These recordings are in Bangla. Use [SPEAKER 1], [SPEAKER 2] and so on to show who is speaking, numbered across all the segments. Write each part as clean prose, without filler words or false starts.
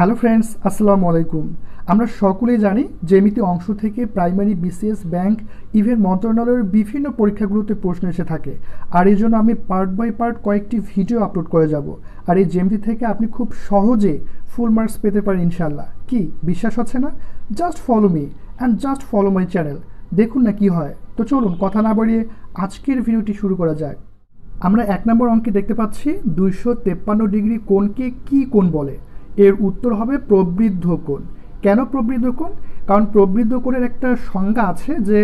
[SPEAKER 1] হ্যালো ফ্রেন্ডস, আসসালামু আলাইকুম। আমরা সকলেই জানি জ্যামিতি অংশ থেকে প্রাইমারি, বিসিএস, ব্যাংক, ইভেন মন্ত্রণালয়ের বিভিন্ন পরীক্ষাগুলোতে প্রশ্ন এসে থাকে। আর এই জন্য আমি পার্ট বাই পার্ট কয়েকটি ভিডিও আপলোড করে যাব। আর এই জ্যামিতি থেকে আপনি খুব সহজে ফুল মার্কস পেতে পারেন ইনশাল্লাহ। কি বিশ্বাস হচ্ছে না? Just follow me and just follow my channel, দেখুন না কি হয়। তো চলুন কথা না বাড়িয়ে আজকের ভিডিওটি শুরু করা যাক। আমরা 1 নম্বর অঙ্কে দেখতে পাচ্ছি 253 ডিগ্রি কোণকে কি কোণ বলে। এর উত্তর হবে প্রবৃদ্ধ কোণ। কেন প্রবৃদ্ধ কোণ? কারণ প্রবৃদ্ধ কোণের একটা সংজ্ঞা আছে যে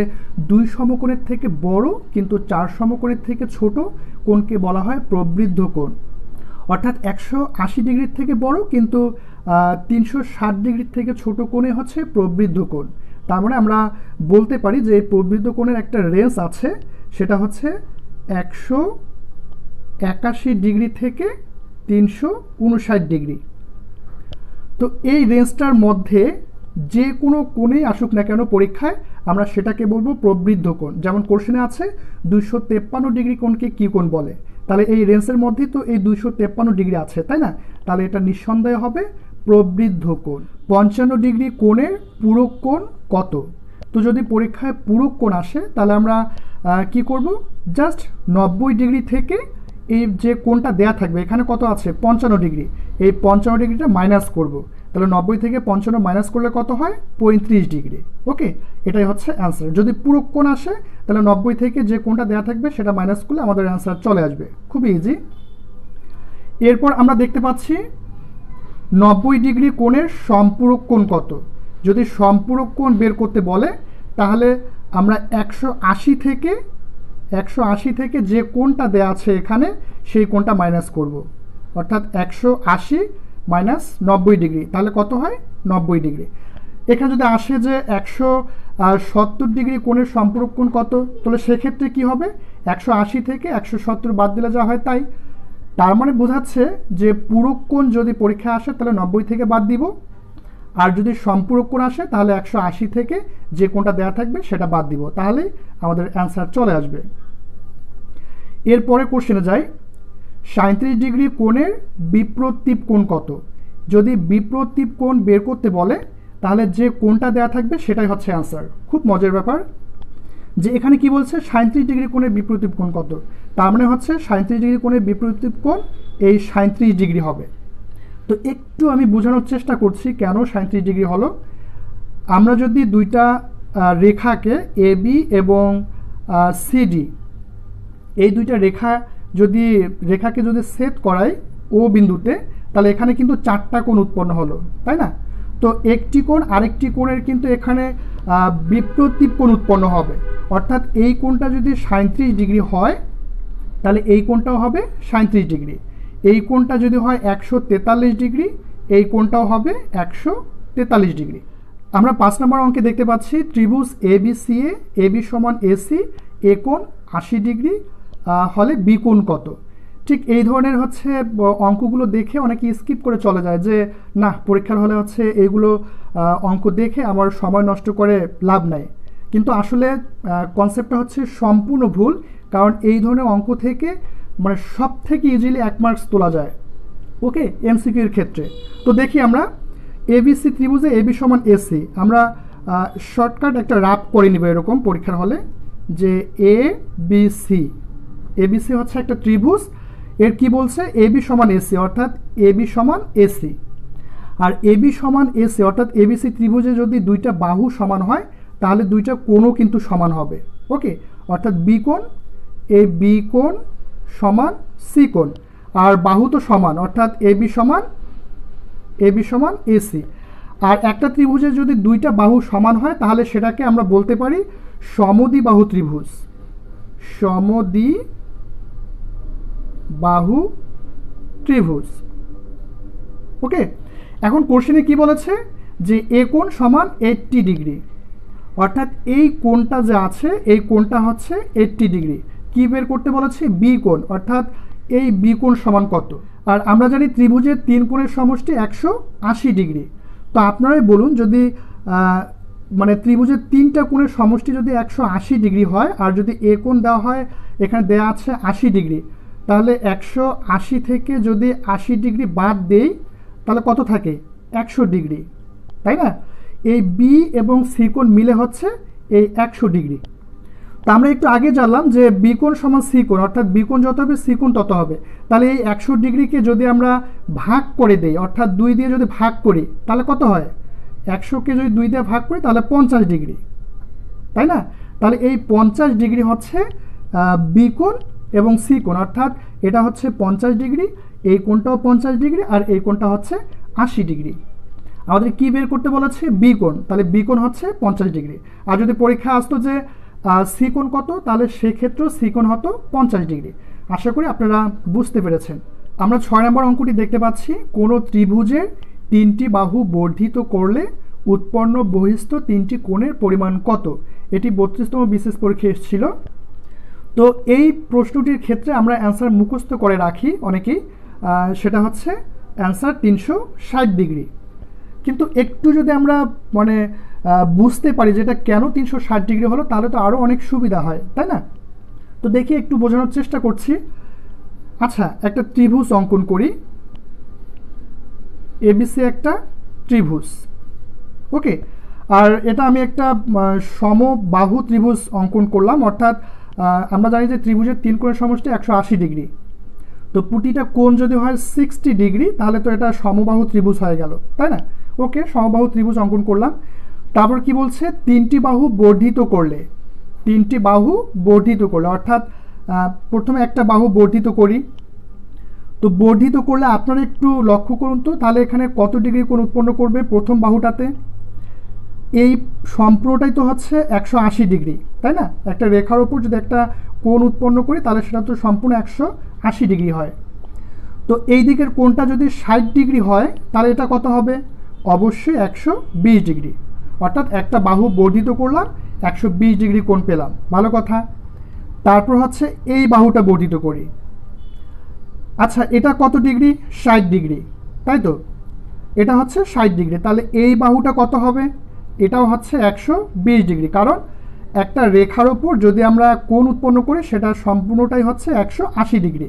[SPEAKER 1] 2 সমকোণের থেকে বড় কিন্তু 4 সমকোণের থেকে ছোট কোণকে বলা হয় প্রবৃদ্ধ কোণ। অর্থাৎ 180 ডিগ্রির থেকে বড় কিন্তু 360 ডিগ্রির থেকে ছোট কোণে হচ্ছে প্রবৃদ্ধ কোণ। তার মানে আমরা বলতে পারি যে প্রবৃদ্ধ কোণের একটা রেঞ্জ আছে, সেটা হচ্ছে 181 ডিগ্রি থেকে 359 ডিগ্রি। তো এই রেঞ্জটার মধ্যে যে কোনো কোণেই আসুক না কেন পরীক্ষায়, আমরা সেটাকে বলবো প্রবৃদ্ধ কোণ। যেমন কোশ্চেনে আছে 253 ডিগ্রি কোণকে কী কোণ বলে, তাহলে এই রেঞ্জের মধ্যেই তো এই 253 ডিগ্রি আছে, তাই না? তাহলে এটা নিঃসন্দেহে হবে প্রবৃদ্ধ কোণ। 55 ডিগ্রি কোণের পূরক কোণ কত? তো যদি পরীক্ষায় পূরক কোণ আসে তাহলে আমরা কি করব? জাস্ট 90 ডিগ্রি থেকে এই যে কোণটা দেয়া থাকবে, এখানে কত আছে 55 ডিগ্রি, এই 55 ডিগ্রিটা মাইনাস করব। তাহলে 90 থেকে 55 মাইনাস করলে কত হয়? 35 ডিগ্রি। ওকে, এটাই হচ্ছে অ্যান্সার। যদি পূরক কোণ আসে তাহলে 90 থেকে যে কোণটা দেয়া থাকবে সেটা মাইনাস করলে আমাদের অ্যান্সার চলে আসবে, খুবই ইজি। এরপর আমরা দেখতে পাচ্ছি 90 ডিগ্রি কোণের সম্পূরক কোণ কত। যদি সম্পূরক কোণ বের করতে বলে তাহলে আমরা 180 থেকে যে কোণটা দেয়া আছে এখানে সেই কোণটা মাইনাস করব। অর্থাৎ 180 মাইনাস 90 ডিগ্রি, তাহলে কত হয়? 90 ডিগ্রি। এখানে যদি আসে যে 170 ডিগ্রি কোণের সম্পূরক কোণ কত, তাহলে সেক্ষেত্রে কি হবে? 180 থেকে 170 বাদ দিলে যা হয় তাই। তার মানে বোঝাচ্ছে যে পূরক কোণ যদি পরীক্ষায় আসে তাহলে 90 থেকে বাদ দিব, আর যদি সম্পূরক কোণ আসে তাহলে 180 থেকে যে কোণটা দেওয়া থাকবে সেটা বাদ দিব, তাহলেই আমাদের অ্যান্সার চলে আসবে। এরপরে কোশ্চেনে যাই, 37 ডিগ্রি কোণের বিপ্রতীপ কোণ কত? যদি বিপ্রতীপ কোণ বের করতে বলে তাহলে যে কোণটা দেওয়া থাকবে সেটাই হচ্ছে অ্যান্সার। খুব মজার ব্যাপার যে এখানে কি বলছে 37 ডিগ্রি কোণের বিপ্রতীপ কোণ কত, তার মানে হচ্ছে 37 ডিগ্রি কোণের বিপ্রতীপ কোণ এই 37 ডিগ্রি হবে। তো একটু আমি বোঝানোর চেষ্টা করছি কেন 37 ডিগ্রি হলো। আমরা যদি দুইটা রেখাকে এবি এবং সিডি, এই দুইটা রেখাকে যদি সেট করাই ও বিন্দুতে, তাহলে এখানে কিন্তু 4টা কোণ উৎপন্ন হলো, তাই না? তো একটি কোণ আরেকটি কোণের কিন্তু এখানে বিপ্রতীপ কোণ উৎপন্ন হবে। অর্থাৎ এই কোণটা যদি 37 ডিগ্রি হয় তাহলে এই কোণটাও হবে 37 ডিগ্রি। এই কোণটা যদি হয় 143 ডিগ্রি, এই কোণটাও হবে 143 ডিগ্রি। আমরা 5 নম্বর অঙ্কে দেখতে পাচ্ছি ত্রিভুজ এবিসিএ, এবি সমান এসি, এ কোণ 80 ডিগ্রি হলে বি কোণ কত? ঠিক এই ধরনের হচ্ছে অঙ্কগুলো দেখে অনেকে স্কিপ করে চলে যায় যে না, পরীক্ষার হলে হচ্ছে এইগুলো অঙ্ক দেখে আমার সময় নষ্ট করে লাভ নাই। কিন্তু আসলে কনসেপ্টটা হচ্ছে সম্পূর্ণ ভুল, কারণ এই ধরনের অঙ্ক থেকে মানে সব থেকে ইজিলি 1 মার্কস তোলা যায়, ওকে, এমসিকিউর ক্ষেত্রে। তো দেখি আমরা এবিসি ত্রিভুজে এবি সমান এসি, আমরা শর্টকাট একটা রাফ করে নিব এরকম পরীক্ষার হলে যে এবিসি হচ্ছে একটা ত্রিভুজ, এর কি বলছে এবি সমান এসি, অর্থাৎ এবি সমান এসি। আর এবি সমান এসি অর্থাৎ এবিসি ত্রিভুজে যদি দুইটা বাহু সমান হয় তাহলে দুইটা কোণও কিন্তু সমান হবে, ওকে। অর্থাৎ বি কোণ, এই বি কোণ সমান সি কোণ, আর বাহু তো সমান, অর্থাৎ এবি সমান এসি। আর একটা ত্রিভুজে যদি দুইটা বাহু সমান হয় তাহলে সেটাকে আমরা বলতে পারি সমদ্বিবাহু ত্রিভুজ, সমদ্বিবাহু ত্রিভুজ, ওকে। এখন কোশ্চেনে কি বলেছে যে এ কোণ সমান 80 ডিগ্রি, অর্থাৎ এই কোণটা যে আছে এই কোণটা হচ্ছে 80 ডিগ্রি। কি বের করতে বলেছে? বি কোণ, অর্থাৎ এই বি কোণ সমান কত? আর আমরা জানি ত্রিভুজের 3 কোণের সমষ্টি 180 ডিগ্রি। তো আপনারাই বলুন, যদি মানে ত্রিভুজের 3টা কোণের সমষ্টি যদি 180 ডিগ্রি হয় আর যদি এ কোণ দেওয়া হয়, এখানে দেওয়া আছে 80 ডিগ্রি, তাহলে 180 থেকে যদি 80 ডিগ্রি বাদ দেই তাহলে কত থাকে? 100 ডিগ্রি, তাই না? এই বি এবং সি কোণ মিলে হচ্ছে এই 100 ডিগ্রি। তো আমরা একটু আগে জানলাম যে বি কোণ সমান সি কোণ, অর্থাৎ বি কোণ যত হবে সি কোণ তত হবে। তাহলে এই 100 ডিগ্রিকে যদি আমরা ভাগ করে দেই, অর্থাৎ 2 দিয়ে যদি ভাগ করি, তাহলে কত হয়? 100কে যদি 2 দিয়ে ভাগ করি তাহলে 50 ডিগ্রি, তাই না? তাহলে এই 50 ডিগ্রি হচ্ছে বি কোণ এবং সি কোণ, অর্থাৎ এটা হচ্ছে 50 ডিগ্রি, এই কোণটাও 50 ডিগ্রি, আর এই কোণটা হচ্ছে 80 ডিগ্রি। আমাদের কি বের করতে বলেছে? বি কোণ। তাহলে বি কোণ হচ্ছে 50 ডিগ্রি। আর যদি পরীক্ষা আসতো যে সি কোণ কত, তাহলে সেক্ষেত্রেও সি কোণ হতো 50 ডিগ্রি। আশা করি আপনারা বুঝতে পেরেছেন। আমরা 6 নম্বর অঙ্কটি দেখতে পাচ্ছি, কোনো ত্রিভুজের 3টি বাহু বর্ধিত করলে উৎপন্ন বহিস্থ 3টি কোণের পরিমাণ কত? এটি 32তম বিশেষ পরীক্ষায় এসেছিল। তো এই প্রশ্নটির ক্ষেত্রে আমরা অ্যান্সার মুখস্থ করে রাখি অনেকেই, সেটা হচ্ছে অ্যান্সার 360 ডিগ্রি। কিন্তু একটু যদি আমরা মানে বুঝতে পারি যে এটা কেন 360 ডিগ্রি হলো, তাহলে তো আরও অনেক সুবিধা হয়, তাই না? তো দেখি একটু বোঝানোর চেষ্টা করছি। আচ্ছা, একটা ত্রিভুজ অঙ্কন করি, এবিসি একটা ত্রিভুজ, ওকে। আর এটা আমি একটা সমবাহু ত্রিভুজ অঙ্কন করলাম, অর্থাৎ আমরা জানি যে ত্রিভুজের 3 কোণের সমষ্টি 180 ডিগ্রি। তো প্রতিটা কোণ যদি হয় 60 ডিগ্রি, তাহলে তো এটা সমবাহু ত্রিভুজ হয়ে গেল, তাই না? ওকে, সমবাহু ত্রিভুজ অঙ্কন করলাম। তারপর কি বলছে? 3টি বাহু বর্ধিত করলে, 3টি বাহু বর্ধিত করলে, অর্থাৎ প্রথমে একটা বাহু বর্ধিত করি। তো বর্ধিত করলে আপনারা একটু লক্ষ্য করুন তো, তাহলে এখানে কত ডিগ্রি কোণ উৎপন্ন করবে প্রথম বাহুটাতে? এই সম্পূর্ণটাই তো হচ্ছে 180 ডিগ্রি, তাই না? একটা রেখার ওপর যদি একটা কোণ উৎপন্ন করি, তাহলে সেটা তো সম্পূর্ণ 180 ডিগ্রি হয়। তো এই দিকের কোণটা যদি 60 ডিগ্রি হয়, তাহলে এটা কত হবে? অবশ্যই 120 ডিগ্রি। অর্থাৎ একটা বাহু বর্ধিত করলাম, 120 ডিগ্রি কোণ পেলাম, ভালো কথা। তারপর হচ্ছে এই বাহুটা বর্ধিত করি। আচ্ছা, এটা কত ডিগ্রি? 60 ডিগ্রি, তাই তো? এটা হচ্ছে 60 ডিগ্রি। তাহলে এই বাহুটা কত হবে? এটাও হচ্ছে 120 ডিগ্রি, কারণ একটা রেখার ওপর যদি আমরা কোণ উৎপন্ন করি, সেটা সম্পূর্ণটাই হচ্ছে 180 ডিগ্রি।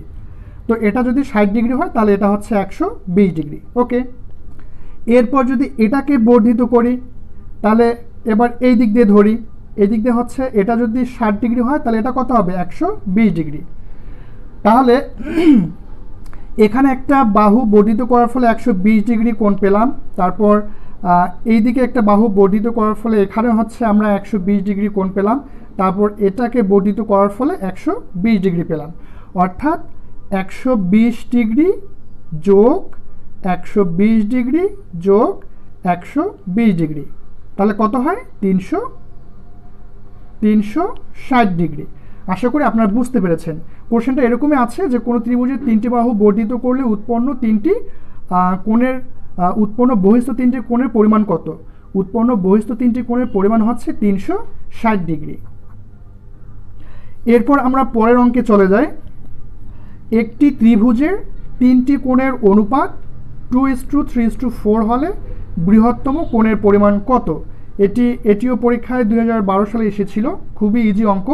[SPEAKER 1] তো এটা যদি 60 ডিগ্রি হয়, তাহলে এটা হচ্ছে 120 ডিগ্রি, ওকে। এরপর যদি এটাকে বর্ধিত করি, তাহলে এবার এই দিক দিয়ে ধরি, এই দিক দিয়ে হচ্ছে এটা যদি 60 ডিগ্রি হয়, তাহলে এটা কত হবে? 120 ডিগ্রি। তাহলে এখানে একটা বাহু বর্ধিত করার ফলে 120 ডিগ্রি কোণ পেলাম। তারপর এই দিকে একটা বাহু বর্ধিত করার ফলে এখানে হচ্ছে আমরা 120 ডিগ্রি কোণ পেলাম। তারপর এটাকে বর্ধিত করার ফলে 120 ডিগ্রি পেলাম। অর্থাৎ 120 ডিগ্রি যোগ 120 ডিগ্রি যোগ 120 ডিগ্রি, তাহলে কত হয়? 360 ডিগ্রি। আশা করি আপনারা বুঝতে পেরেছেন। কোশ্চেনটা এরকমই আছে যে কোনো ত্রিভুজের 3টি বাহু বর্ধিত করলে উৎপন্ন 3টি কোণের উৎপন্ন বহিস্থ 3টি কোণের পরিমাণ কত? উৎপন্ন বহিস্থ 3টি কোণের পরিমাণ হচ্ছে 360 ডিগ্রি। এরপর আমরা পরের অঙ্কে চলে যাই। একটি ত্রিভুজের 3টি কোণের অনুপাত 2:3:4 হলে বৃহত্তম কোণের পরিমাণ কত? এটিও পরীক্ষায় 2012 সালে এসেছিল, খুবই ইজি অঙ্ক।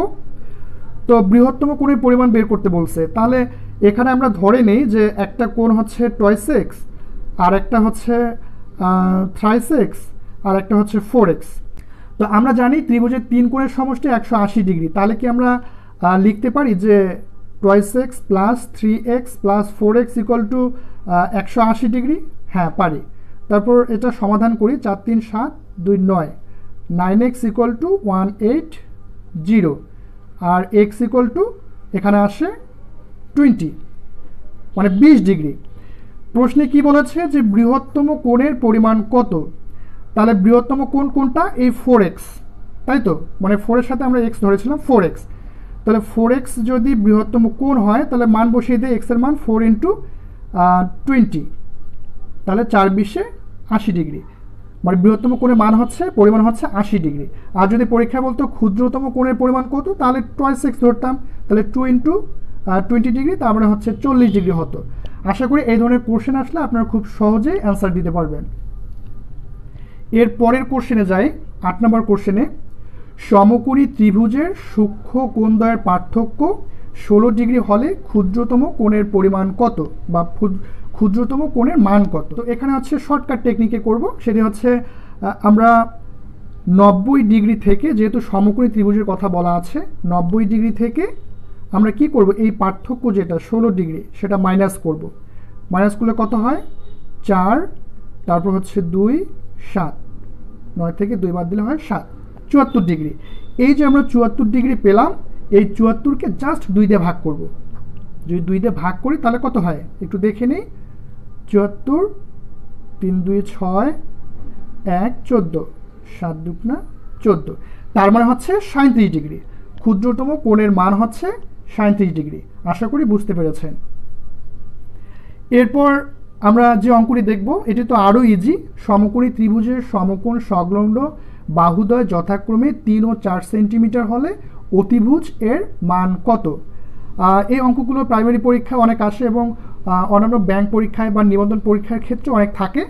[SPEAKER 1] তো বৃহত্তম কোণের পরিমাণ বের করতে বলছে। তাহলে এখানে আমরা ধরে নেই যে একটা কোণ হচ্ছে 2x, আর একটা হচ্ছে 3x, আর একটা হচ্ছে 4x। তো আমরা জানি ত্রিভুজের 3 কোণের সমষ্টি 180 ডিগ্রি। তাহলে কি আমরা লিখতে পারি যে 2x plus 3x plus 4x equal to 180 degree? হ্যাঁ, পারি। তারপর এটা সমাধান করি, 4 3 7 2 9, 9x ইকুয়াল টু 180, আর x ইকুয়াল টু এখানে আসে 20, মানে 20 ডিগ্রি। প্রশ্নে কি বলেছে যে বৃহত্তম কোণের পরিমাণ কত? তাহলে বৃহত্তম কোণ কোনটা? এই 4x, তাই তো? মানে 4 এর সাথে আমরা x ধরেছিলাম, 4x। তাহলে 4x যদি বৃহত্তম কোণ হয়, তাহলে মান বসিয়ে দিয়ে x এর মান 4 × 20, তাহলে 4 20 80 ডিগ্রি। মানে বৃহত্তম কোণের মান হচ্ছে পরিমাণ হচ্ছে 80 ডিগ্রি। আর যদি পরীক্ষা বলতো ক্ষুদ্রতম কোণের পরিমাণ কত, তাহলে 2x ধরতাম, তাহলে 2 × 20 ডিগ্রি, তার মানে হচ্ছে 40 ডিগ্রি হতো। আশা করি এই ধরনের কোশ্চেন আসলে আপনারা খুব সহজেই অ্যান্সার দিতে পারবেন। এর পরের কোশ্চেনে যাই, 8 নম্বর কোশ্চেনে। সমকোণী ত্রিভুজের সূক্ষ্ম কোণদ্বয়ের পার্থক্য 16 ডিগ্রি হলে ক্ষুদ্রতম কোণের পরিমাণ কত? বা ক্ষুদ্রতম কোণের মান কত। তো এখানে হচ্ছে শর্টকাট টেকনিকে করব, সেটি হচ্ছে আমরা 90 ডিগ্রি থেকে, যেহেতু সমকোণী ত্রিভুজের কথা বলা আছে, 90 ডিগ্রি থেকে আমরা কি করব, এই পার্থক্য যেটা 16 ডিগ্রি সেটা মাইনাস করব। মাইনাস করলে কত হয়, 4, তারপর হচ্ছে 2, 7, 9 থেকে 2 বাদ দিলে হয় 7, 74 ডিগ্রি। এই যে আমরা 74 ডিগ্রি পেলাম, এই 74কে জাস্ট 2 দিয়ে ভাগ করব। যদি 2 দিয়ে ভাগ করি তাহলে কত হয় একটু দেখে নিই। 74, 3 2 6, 1 14, 7 2 14, তার মানে হচ্ছে 37 ডিগ্রি। ক্ষুদ্রতম কোণের মান হচ্ছে 37 ডিগ্রি। আশা করি বুঝতে পেরেছেন। এরপর আমরা যে অঙ্কটি দেখব এটি তো আরও ইজি। সমকোণী ত্রিভুজের সমকোণ সংলগ্ন বাহুদ্বয় যথাক্রমে 3 ও 4 সেন্টিমিটার হলে অতিভুজ এর মান কত। এই অঙ্কগুলো প্রাইমারি পরীক্ষায় অনেক আসে এবং অন্যান্য ব্যাংক পরীক্ষায় বা নিবন্ধন পরীক্ষার ক্ষেত্রে অনেক থাকে।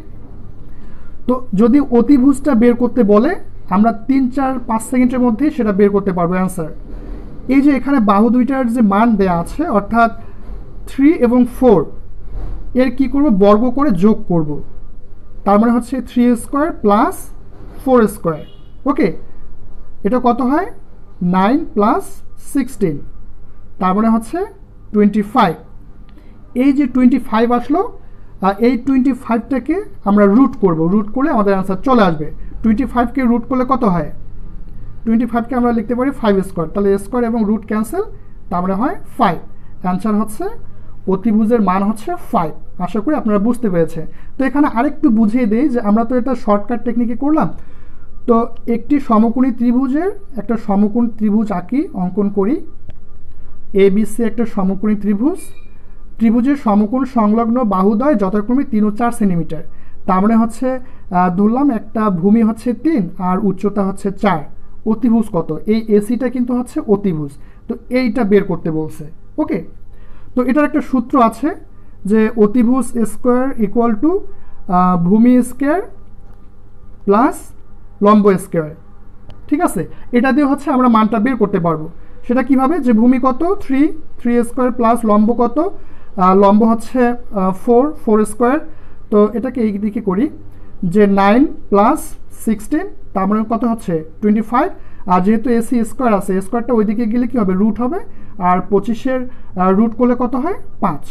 [SPEAKER 1] তো যদি অতিভুজটা বের করতে বলে আমরা 3 4 5 সেকেন্ডের মধ্যেই সেটা বের করতে পারবো অ্যান্সার। এই যে এখানে বাহু দুইটার যে মান দেয়া আছে, অর্থাৎ 3 এবং 4, এর কি করব, বর্গ করে যোগ করব। তার মানে হচ্ছে 3 স্কোয়ার প্লাস 4 স্কোয়ার। ওকে, এটা কত হয়, 9 প্লাস 16, তার মানে হচ্ছে 25। এই যে 25 আসলো, এই 25টাকে আমরা রুট করব। রুট করলে আমাদের অ্যান্সার চলে আসবে। 25কে রুট করলে কত হয়, 25কে আমরা লিখতে পারি 5 স্কোয়ার, তাহলে স্কোয়ার এবং রুট ক্যান্সেল, তার মানে হয় 5। অ্যান্সার হচ্ছে অতিভুজের মান হচ্ছে 5। আশা করি আপনারা বুঝতে পেরেছেন। তো এখানে আরেকটু বুঝিয়ে দিই যে আমরা তো এটা শর্টকাট টেকনিকে করলাম। তো একটি সমকোণী ত্রিভুজের একটা সমকোণ ত্রিভুজ আঁকি, অঙ্কন করি। ABC একটা সমকোণী ত্রিভুজ, ত্রিভুজের সমকোণ সংলগ্ন বাহুদ্বয় যথাক্রমে 3 ও 4 সেন্টিমিটার। তার মানে হচ্ছে ধরলাম একটা ভূমি হচ্ছে 3 আর উচ্চতা হচ্ছে 4। অতিভুজ কত, এই এসিটা কিন্তু হচ্ছে অতিভুজ। তো এইটা বের করতে বলছে। ওকে, তো এটার একটা সূত্র আছে যে অতিভুজ স্কোয়ার ইকুয়াল টু ভূমি স্কোয়ার প্লাস লম্ব স্কোয়ার। ঠিক আছে, এটা দিয়ে হচ্ছে আমরা মানটা বের করতে পারবো। সেটা কিভাবে, যে ভূমি কত 3 স্কোয়ার প্লাস লম্ব কত, লম্ব হচ্ছে 4 স্কোয়ার। তো এটাকে এই দিকে করি যে 9 প্লাস 16, তার মানে কত হচ্ছে 25। আর যেহেতু এসি স্কোয়ার আছে, স্কোয়ারটা ওই দিকে গেলে কি হবে, রুট হবে। আর 25-এর রুট করলে কত হয়, 5।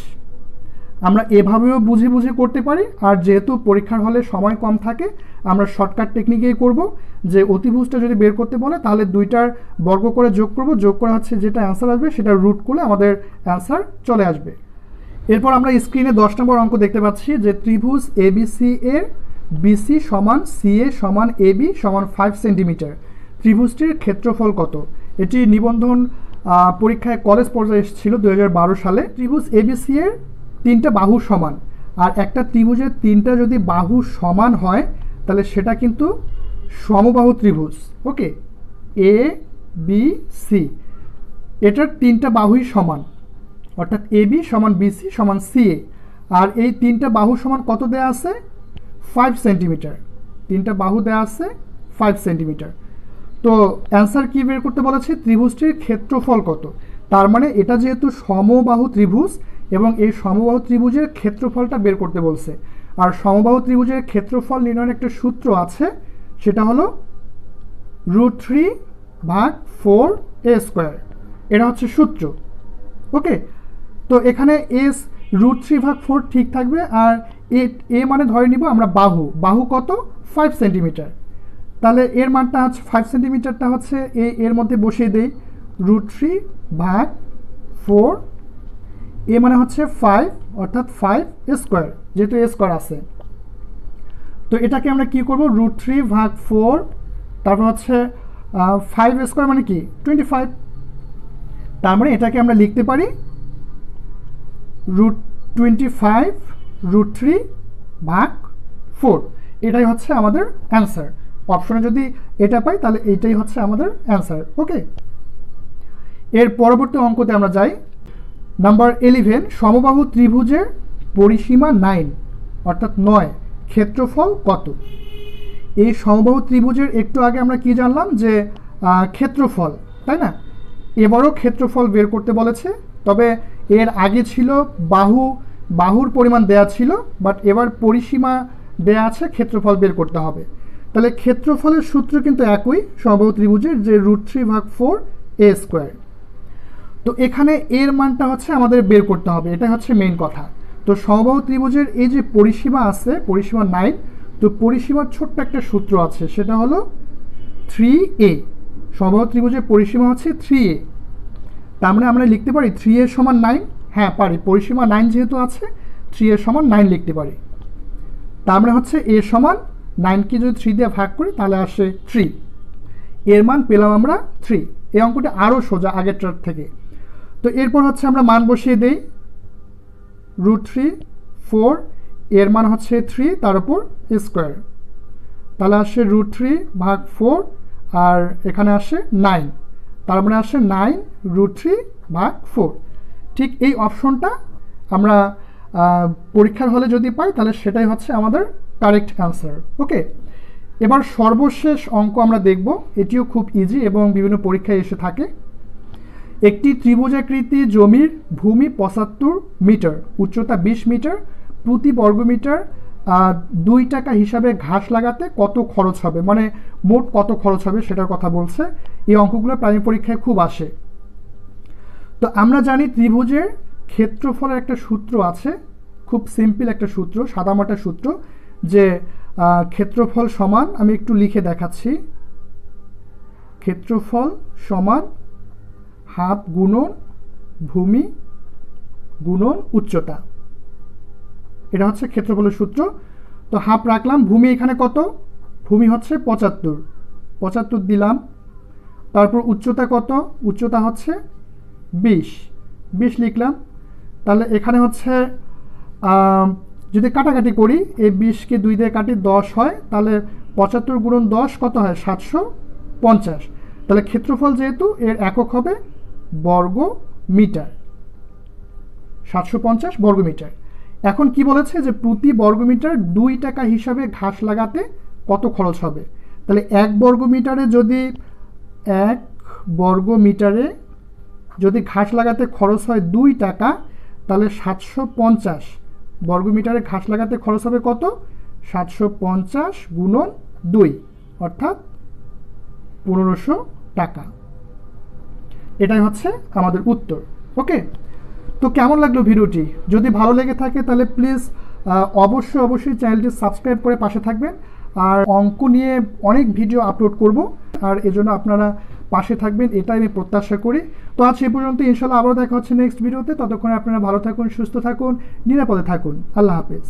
[SPEAKER 1] আমরা এভাবেও বুঝে বুঝে করতে পারি। আর যেহেতু পরীক্ষার হলে সময় কম থাকে, আমরা শর্টকাট টেকনিকেই করব। যে অতিভুজটা যদি বের করতে বলে তাহলে দুইটার বর্গ করে যোগ করব, যোগ করে হচ্ছে যেটা অ্যান্সার আসবে সেটা রুট করলে আমাদের অ্যান্সার চলে আসবে। এরপর আমরা স্ক্রিনে 10 নম্বর অঙ্ক দেখতে পাচ্ছি যে ত্রিভুজ ABC এর BC সমান CA সমান AB সমান 5 সেন্টিমিটার। ত্রিভুজটির ক্ষেত্রফল কত। এটি নিবন্ধন পরীক্ষায় কলেজ পর্যায়ে এসেছিল 2012 সালে। ত্রিভুজ ABC এর 3টা বাহু সমান, আর একটা ত্রিভুজের 3টা যদি বাহু সমান হয় তাহলে সেটা কিন্তু সমবাহু ত্রিভুজ। ওকে, ABC এটার 3টা বাহুই সমান, অর্থাৎ AB সমান BC সমান CA। আর এই 3টা বাহু সমান কত দেয়া আছে, 5 সেন্টিমিটার। 3টা বাহু দেয়া আছে 5 সেন্টিমিটার। তো অ্যান্সার কি বের করতে বলেছে, ত্রিভুজটির ক্ষেত্রফল কত। তার মানে এটা যেহেতু সমবাহু ত্রিভুজ এবং এই সমবাহু ত্রিভুজের ক্ষেত্রফলটা বের করতে বলছে। আর সমবাহু ত্রিভুজের ক্ষেত্রফল নির্ণয়ের একটা সূত্র আছে, সেটা হলো √3/4a স্কোয়ার। এটা হচ্ছে সূত্র। ওকে, তো এখানে এস √3/4 ঠিক থাকবে। আর এ মানে ধরে নিব আমরা বাহু কত, 5 সেন্টিমিটার। তাহলে এর মানটা হচ্ছে 5 সেন্টিমিটারটা হচ্ছে এর মধ্যে বসিয়ে দেই, √3/4, এ মানে হচ্ছে 5, অর্থাৎ 5 স্কোয়ার, যেহেতু এ স্কোয়ার আছে। তো এটাকে আমরা কি করব, √3/4, তারপর হচ্ছে 5 স্কোয়ার মানে কি 25। তার মানে এটাকে আমরা লিখতে পারি √25 √3/4। এটাই হচ্ছে আমাদের অ্যান্সার। অপশনে যদি এটা পাই তাহলে এইটাই হচ্ছে আমাদের অ্যান্সার। ওকে, এর পরবর্তী অঙ্কতে আমরা যাই। নাম্বার 11, সমবাহু ত্রিভুজের পরিসীমা 9, অর্থাৎ 9, ক্ষেত্রফল কত। এই সমবাহু ত্রিভুজের একটু আগে আমরা কি জানলাম, যে ক্ষেত্রফল, তাই না। এবারও ক্ষেত্রফল বের করতে বলেছে, তবে এর আগে ছিল বাহু বাহুর পরিমাণ দেয়া ছিল, বাট এবার পরিসীমা দেয়া আছে, ক্ষেত্রফল বের করতে হবে। তাহলে ক্ষেত্রফলের সূত্র কিন্তু একই সমবাহু ত্রিভুজের, যে √3/4 a স্কোয়ার। তো এখানে এর মানটা হচ্ছে আমাদের বের করতে হবে, এটা হচ্ছে মেইন কথা। তো সমবাহু ত্রিভুজের এই যে পরিসীমা আছে, পরিসীমা 9, তো পরিসীমার ছোট্ট একটা সূত্র আছে, সেটা হলো 3a। সমবাহু ত্রিভুজের পরিসীমা হচ্ছে 3a। তার মানে আমরা লিখতে পারি 3a সমান 9। হ্যাঁ পারি, পরিসীমা 9 যেহেতু আছে 3a সমান 9 লিখতে পারি। তার মানে হচ্ছে a সমান 9কে যদি 3 দিয়ে ভাগ করি তাহলে আসে 3। এর মান পেলাম আমরা 3। এই অঙ্কটা আরও সোজা আগেরটার থেকে। তো এরপর হচ্ছে আমরা মান বসিয়ে দেই, √3/4 এর মান হচ্ছে 3, তার উপর স্কোয়ার, তাহলে আসে √3/4 আর এখানে আসে 9, তার মানে আসে 9√3/4। ঠিক এই অপশনটা আমরা পরীক্ষার হলে যদি পাই তাহলে সেটাই হচ্ছে আমাদের কারেক্ট অ্যান্সার। ওকে, এবার সর্বশেষ অঙ্ক আমরা দেখব, এটিও খুব ইজি এবং বিভিন্ন পরীক্ষায় এসে থাকে। একটি ত্রিভুজাকৃতি জমির ভূমি 75 মিটার, উচ্চতা 20 মিটার, প্রতি বর্গমিটার 2 টাকা হিসাবে ঘাস লাগাতে কত খরচ হবে, মানে মোট কত খরচ হবে সেটার কথা বলছে। এই অঙ্কগুলো প্রাইমারি পরীক্ষায় খুব আসে। তো আমরা জানি ত্রিভুজের ক্ষেত্রফলের একটা সূত্র আছে, খুব সিম্পল একটা সূত্র, সাদামাটা সূত্র, যে ক্ষেত্রফল সমান, আমি একটু লিখে দেখাচ্ছি, ক্ষেত্রফল সমান হাফ গুণন ভূমি গুণন উচ্চতা। এটা হচ্ছে ক্ষেত্রফলের সূত্র। তো হাফ রাখলাম, ভূমি এখানে কত, ভূমি হচ্ছে 75 দিলাম, তারপর উচ্চতা কত, উচ্চতা হচ্ছে 20 লিখলাম। তাহলে এখানে হচ্ছে যদি কাটাকাটি করি, এই 20কে 2 দিয়ে কাটি 10 হয়, তাহলে 75 গুণন 10 কত হয়, 750। তাহলে ক্ষেত্রফল যেহেতু এর একক হবে বর্গ মিটার, 750 বর্গমিটার। এখন কি বলেছে যে প্রতি বর্গমিটার 2 টাকা হিসাবে ঘাস লাগাতে কত খরচ হবে। তাহলে 1 বর্গমিটারে যদি ঘাস লাগাতে খরচ হয় 2 টাকা, তাহলে 750 বর্গমিটারে ঘাস লাগাতে খরচ হবে কত, 750 গুণন 2, অর্থাৎ 1500 টাকা। এটাই হচ্ছে আমাদের উত্তর। ওকে, তো কেমন লাগলো ভিডিওটি? যদি ভালো লেগে থাকে তাহলে প্লিজ অবশ্যই চ্যানেলটি সাবস্ক্রাইব করে পাশে থাকবেন। আর অঙ্ক নিয়ে অনেক ভিডিও আপলোড করব, আর এজন্য আপনারা পাশে থাকবেন, এটাই আমি প্রত্যাশা করি। তো আজ এই পর্যন্ত, ইনশাল্লাহ আবারও দেখা হচ্ছে নেক্সট ভিডিওতে। ততক্ষণে আপনারা ভালো থাকুন, সুস্থ থাকুন, নিরাপদে থাকুন। আল্লাহ হাফেজ।